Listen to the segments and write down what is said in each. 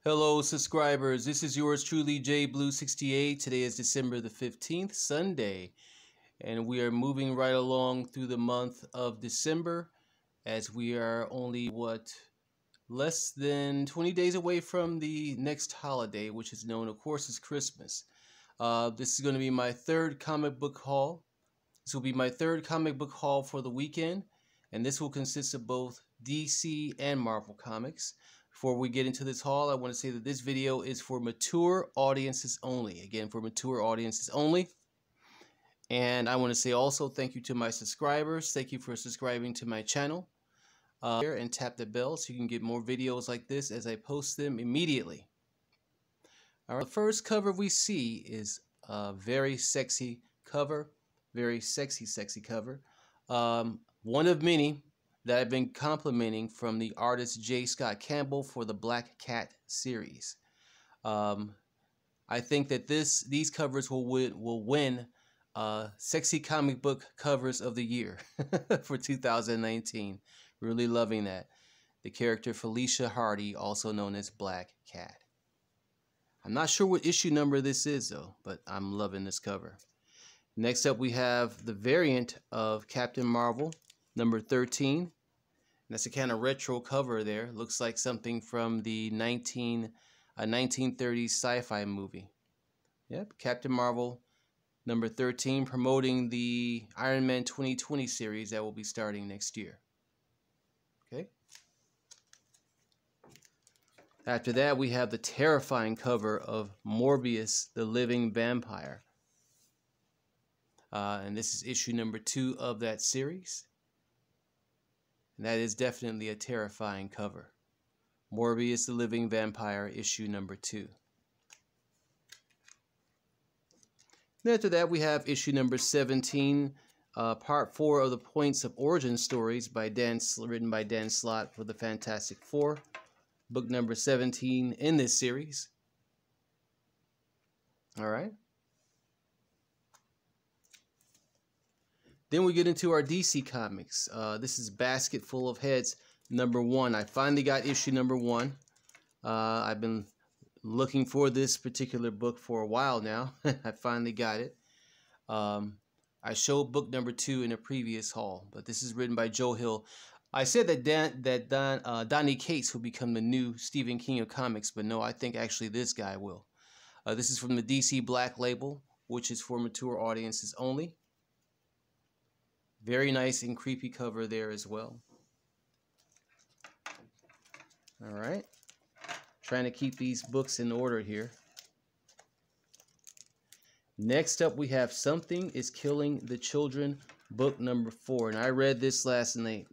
Hello subscribers, this is yours truly JBlue68. Today is December the 15th, Sunday, and we are moving right along through the month of December as we are only less than 20 days away from the next holiday, which is known, of course, as Christmas. This is going to be my third comic book haul. This will be my third comic book haul for the weekend, and this will consist of both DC and Marvel comics. Before we get into this haul, I want to say that this video is for mature audiences only. Again, for mature audiences only. And I want to say also thank you to my subscribers. Thank you for subscribing to my channel. And tap the bell so you can get more videos like this as I post them immediately. All right, the first cover we see is a very sexy cover. Very sexy cover. One of many that I've been complimenting from the artist J. Scott Campbell for the Black Cat series. I think that these covers will win Sexy Comic Book Covers of the Year for 2019. Really loving that. The character Felicia Hardy, also known as Black Cat. I'm not sure what issue number this is though, but I'm loving this cover. Next up we have the variant of Captain Marvel, number 13. That's a kind of retro cover there. Looks like something from the 1930s sci-fi movie. Yep, Captain Marvel, number 13, promoting the Iron Man 2020 series that will be starting next year. Okay. After that, we have the terrifying cover of Morbius, the Living Vampire. And this is issue number 2 of that series. And that is definitely a terrifying cover. Morbius the Living Vampire, issue number 2. And after that, we have issue number 17, part 4 of the Points of Origin stories written by Dan Slott for the Fantastic Four. Book number 17 in this series. All right. Then we get into our DC Comics. This is Basket Full of Heads, number 1. I finally got issue number 1. I've been looking for this particular book for a while now. I finally got it. I showed book number 2 in a previous haul, but this is written by Joe Hill. I said that Donny Cates will become the new Stephen King of comics, but no, I think actually this guy will. This is from the DC Black Label, which is for mature audiences only. Very nice and creepy cover there as well. All right. Trying to keep these books in order here. Next up, we have Something is Killing the Children, book number 4. And I read this last night.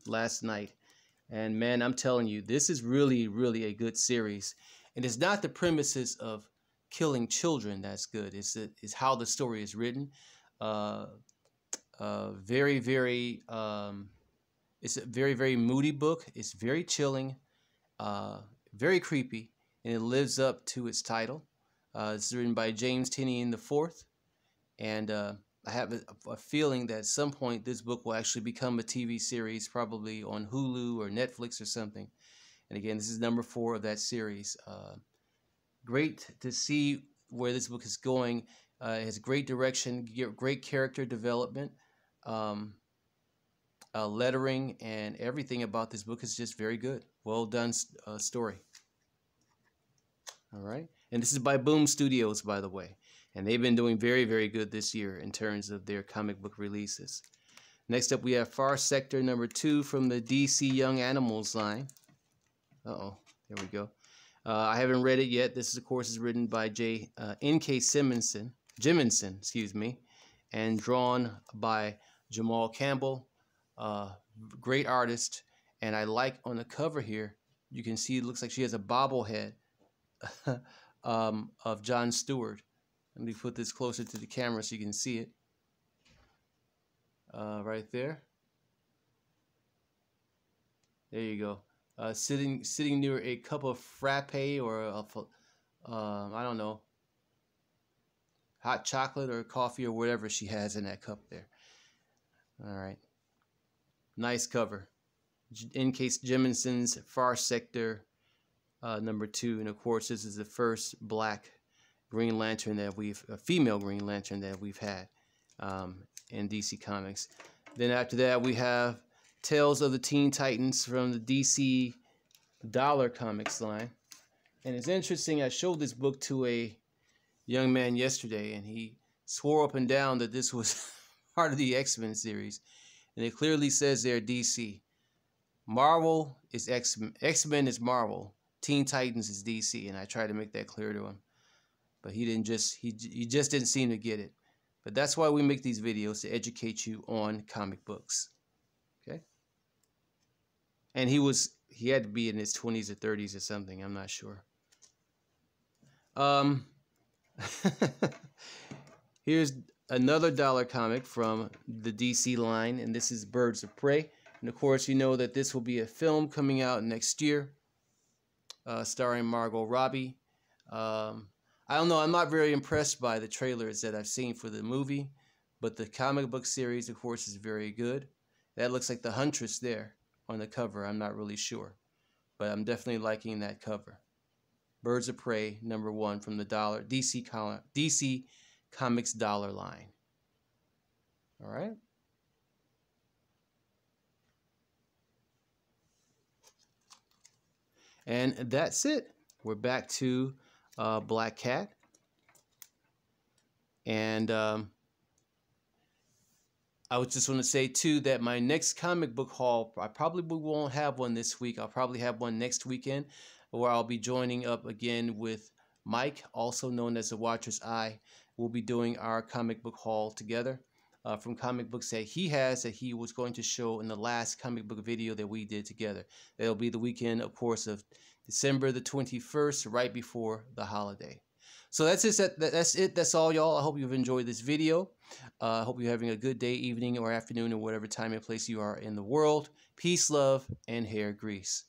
And man, I'm telling you, this is really, really a good series. And it's not the premises of killing children that's good. It's how the story is written. It's a very, very moody book. It's very chilling, very creepy, and it lives up to its title. It's written by James Tynion IV, and I have a feeling that at some point this book will actually become a TV series, probably on Hulu or Netflix or something. And again, this is number 4 of that series. Great to see where this book is going. It has great direction, great character development. Lettering and everything about this book is just very good. Well done story. All right. And this is by Boom Studios, by the way. And they've been doing very, very good this year in terms of their comic book releases. Next up, we have Far Sector number 2 from the DC Young Animals line. Uh-oh. There we go. I haven't read it yet. This, of course, is written by N.K. Jemisin, excuse me, and drawn by Jamal Campbell, great artist. And I like on the cover here, you can see it looks like she has a bobblehead of John Stewart. Let me put this closer to the camera so you can see it. Right there. There you go. Sitting near a cup of frappe or I don't know, hot chocolate or coffee or whatever she has in that cup there. All right. Nice cover. N.K. Jemisin's Far Sector number 2. And of course, this is the first black Green Lantern that a female Green Lantern that we've had in DC Comics. Then after that, we have Tales of the Teen Titans from the DC Dollar Comics line. And it's interesting, I showed this book to a young man yesterday, and he swore up and down that this was part of the X-Men series. And it clearly says there DC. Marvel is X-Men. X-Men is Marvel. Teen Titans is DC. And I tried to make that clear to him. But he just didn't seem to get it. But that's why we make these videos, to educate you on comic books. Okay? And he had to be in his 20s or 30s or something. I'm not sure. Here's another dollar comic from the DC line, and this is Birds of Prey. And of course, you know that this will be a film coming out next year, starring Margot Robbie. I don't know, I'm not very impressed by the trailers that I've seen for the movie, but the comic book series, of course, is very good. That looks like the Huntress there on the cover. I'm not really sure, but I'm definitely liking that cover. Birds of Prey, number 1 from the DC Comics dollar line. All right. And that's it. We're back to Black Cat. And I was just going to say, too, that my next comic book haul, I probably won't have one this week. I'll probably have one next weekend, where I'll be joining up again with Mike, also known as the Watcher's Eye. We'll be doing our comic book haul together from comic books that he has that he was going to show in the last comic book video that we did together. That'll be the weekend, of course, of December the 21st, right before the holiday. So that's it. That's all, y'all. I hope you've enjoyed this video. I hope you're having a good day, evening, or afternoon, or whatever time and place you are in the world. Peace, love, and hair grease.